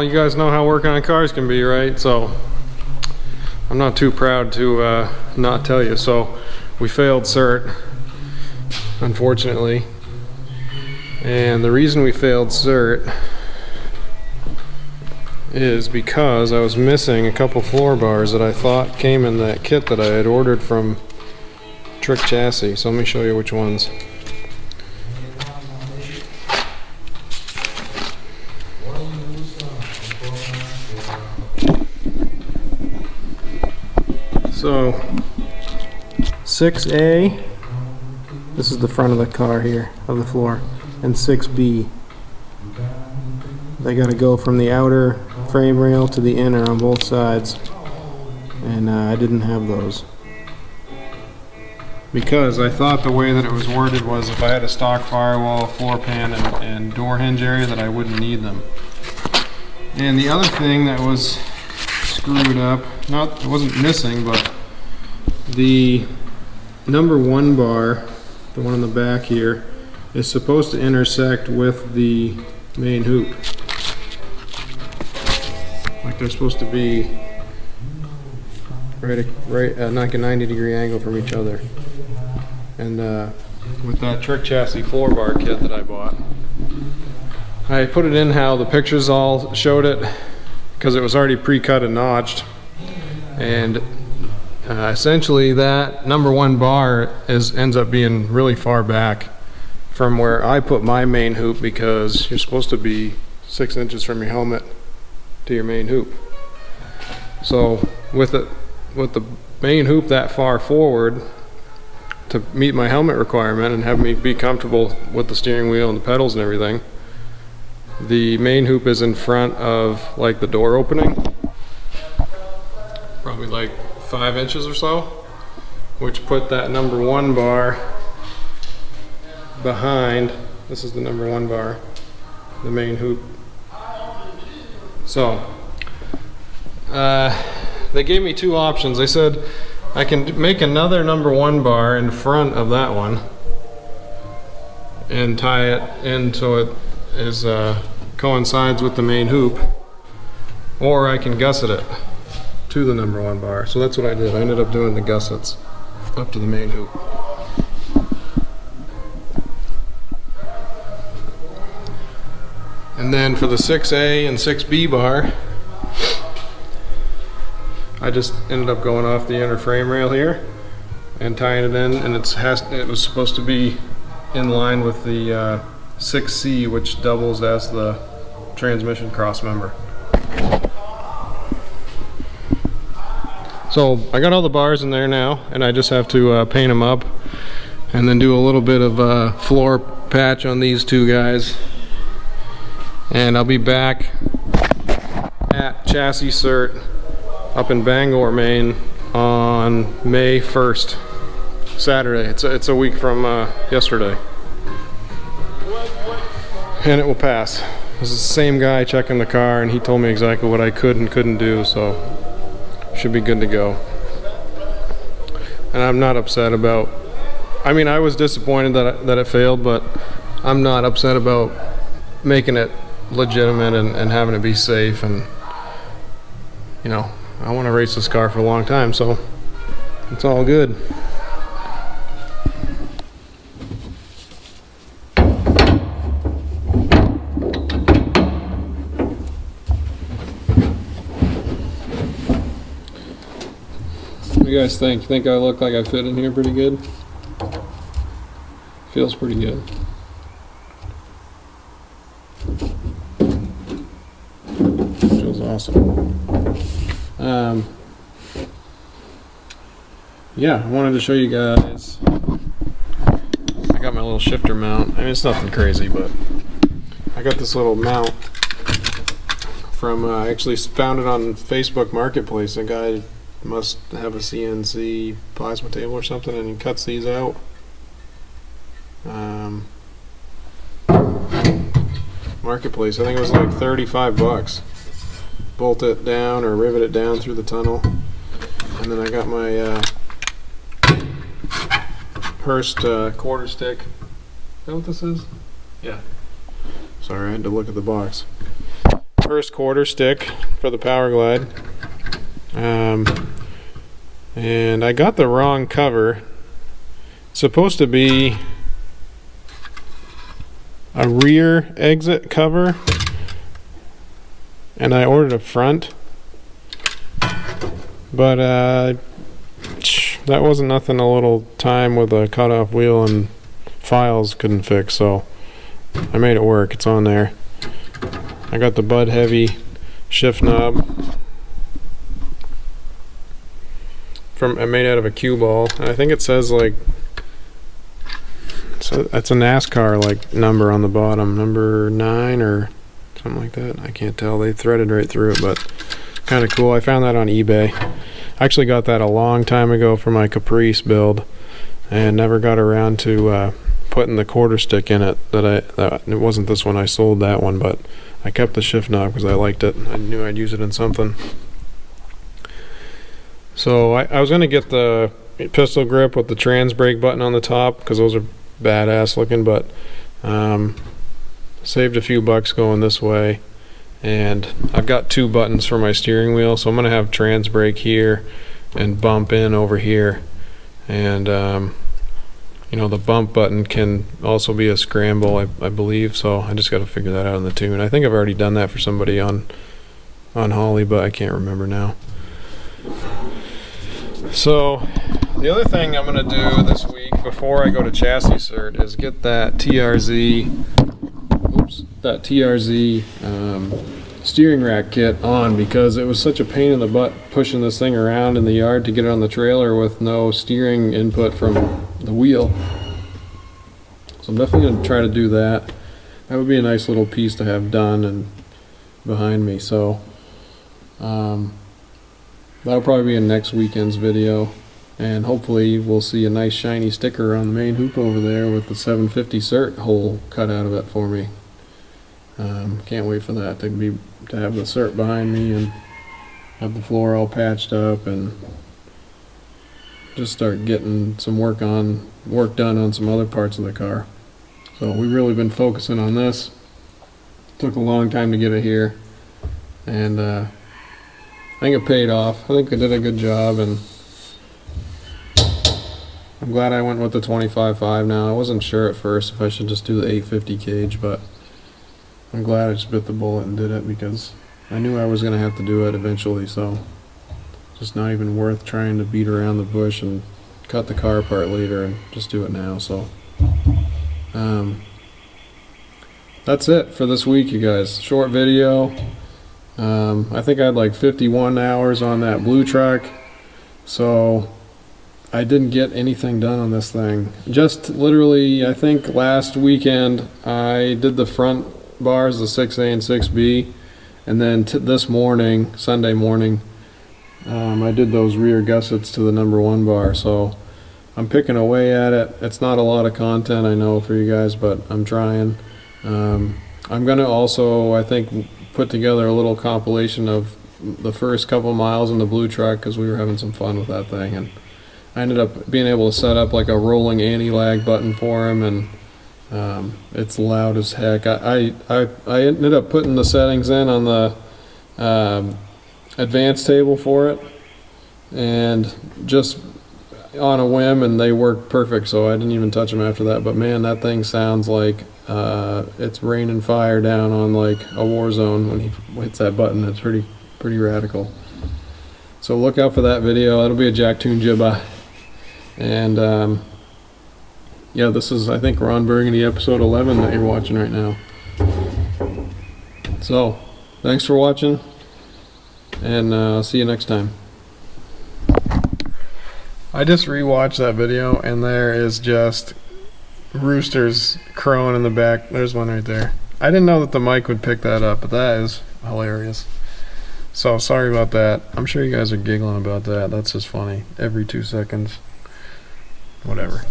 well, you guys know how working on cars can be, right? So I'm not too proud to not tell you. So we failed cert, unfortunately. And the reason we failed cert is because I was missing a couple floor bars that I thought came in that kit that I had ordered from Trick Chassis. So let me show you which ones. So 6A, this is the front of the car here, of the floor, and 6B. They got to go from the outer frame rail to the inner on both sides, and I didn't have those because I thought the way that it was worded was if I had a stock firewall, floor pan, and door hinge area that I wouldn't need them. And the other thing that was screwed up, it wasn't missing, but the number 1 bar, the one on the back here, is supposed to intersect with the main hoop. Like they're supposed to be right like a 90-degree angle from each other. And with that Trick Chassis floor bar kit that I bought, I put it in how the pictures all showed it, because it was already pre-cut and notched. And essentially that number 1 bar ends up being really far back from where I put my main hoop, because you're supposed to be 6 inches from your helmet to your main hoop. So with the main hoop that far forward to meet my helmet requirement and have me be comfortable with the steering wheel and the pedals and everything, the main hoop is in front of like the door opening, probably like 5 inches or so, which put that number 1 bar behind. This is the number 1 bar, the main hoop. So they gave me 2 options. They said I can make another number 1 bar in front of that one and tie it in so it is coincides with the main hoop, or I can gusset it to the number 1 bar. So that's what I did. I ended up doing the gussets up to the main hoop. And then for the 6A and 6B bar, I just ended up going off the inner frame rail here and tying it in, and it was supposed to be in line with the 6C, which doubles as the transmission cross member. So I got all the bars in there now, and I just have to paint them up and then do a little bit of floor patch on these 2 guys. And I'll be back at Chassis Cert up in Bangor, Maine on May 1st, Saturday. It's a week from yesterday. And it will pass. This is the same guy checking the car, and he told me exactly what I could and couldn't do, so should be good to go. And I'm not upset about, I mean, I was disappointed that it failed, but I'm not upset about making it legitimate and having it be safe. And you know, I want to race this car for a long time, so it's all good. What do you guys think? Think I look like I fit in here pretty good? Feels pretty good. Feels awesome. Yeah, I wanted to show you guys. I got my little shifter mount. I mean, it's nothing crazy, but I got this little mount from, I actually found it on Facebook Marketplace. A guy must have a CNC plasma table or something, and he cuts these out. Marketplace, I think it was like 35 bucks. Bolt it down or rivet it down through the tunnel. And then I got my Hurst quarter stick. Is that what this is? Yeah. Sorry, I had to look at the box. first quarter stick for the Power Glide. And I got the wrong cover. It's supposed to be a rear exit cover, and I ordered a front, but that wasn't nothing a little time with a cutoff wheel and files couldn't fix, so I made it work. It's on there. I got the Bud Heavy shift knob I made out of a cue ball, and I think it says like, so that's a NASCAR like number on the bottom, number 9 or something like that. I can't tell. They threaded right through it, but kind of cool. I found that on eBay. I actually got that a long time ago for my Caprice build, and never got around to putting the quarter stick in it. It wasn't this one. I sold that one, but I kept the shift knob because I liked it. I knew I'd use it in something. So I was going to get the pistol grip with the trans brake button on the top because those are badass looking, but saved a few bucks going this way. And I've got 2 buttons for my steering wheel, so I'm going to have trans brake here and bump in over here. And you know, the bump button can also be a scramble, I believe, so I just got to figure that out in the tune. I think I've already done that for somebody on Holly, but I can't remember now. So the other thing I'm going to do this week before I go to chassis cert is get that TRZ steering rack kit on, because it was such a pain in the butt pushing this thing around in the yard to get it on the trailer with no steering input from the wheel. So I'm definitely going to try to do that. That would be a nice little piece to have done and behind me. So that'll probably be in next weekend's video, and hopefully we'll see a nice shiny sticker on the main hoop over there with the 750 cert hole cut out of it for me. Can't wait for that to have the cert behind me and have the floor all patched up and just start getting some work done on some other parts of the car. So we've really been focusing on this. Took a long time to get it here, and I think it paid off. I think I did a good job, and I'm glad I went with the 25.5 now. I wasn't sure at first if I should just do the 850 cage, but I'm glad I just bit the bullet and did it, because I knew I was going to have to do it eventually, so it's just not even worth trying to beat around the bush and cut the car apart later, and just do it now. So that's it for this week, you guys. Short video. I think I had like 51 hours on that blue truck, so I didn't get anything done on this thing. Just literally, I think last weekend I did the front bars, the 6A and 6B, and then this morning, Sunday morning, I did those rear gussets to the number 1 bar. So I'm picking away at it. It's not a lot of content, I know, for you guys, but I'm trying. I'm gonna also, I think, put together a little compilation of the first couple miles in the blue truck, because we were having some fun with that thing, and I ended up being able to set up like a rolling anti-lag button for him, and it's loud as heck. I ended up putting the settings in on the advanced table for it, and just on a whim, and they worked perfect, so I didn't even touch them after that. But man, that thing sounds like it's raining fire down on like a war zone when he hits that button. It's pretty radical. So look out for that video. That'll be a JackTuned jibba. And yeah, this is, I think, Ron Burgundy episode 11 that you're watching right now. So thanks for watching, and I'll see you next time. I just rewatched that video, and there is just roosters crowing in the back. There's one right there. I didn't know that the mic would pick that up, but that is hilarious. So sorry about that. I'm sure you guys are giggling about that. That's just funny. Every 2 seconds. Whatever.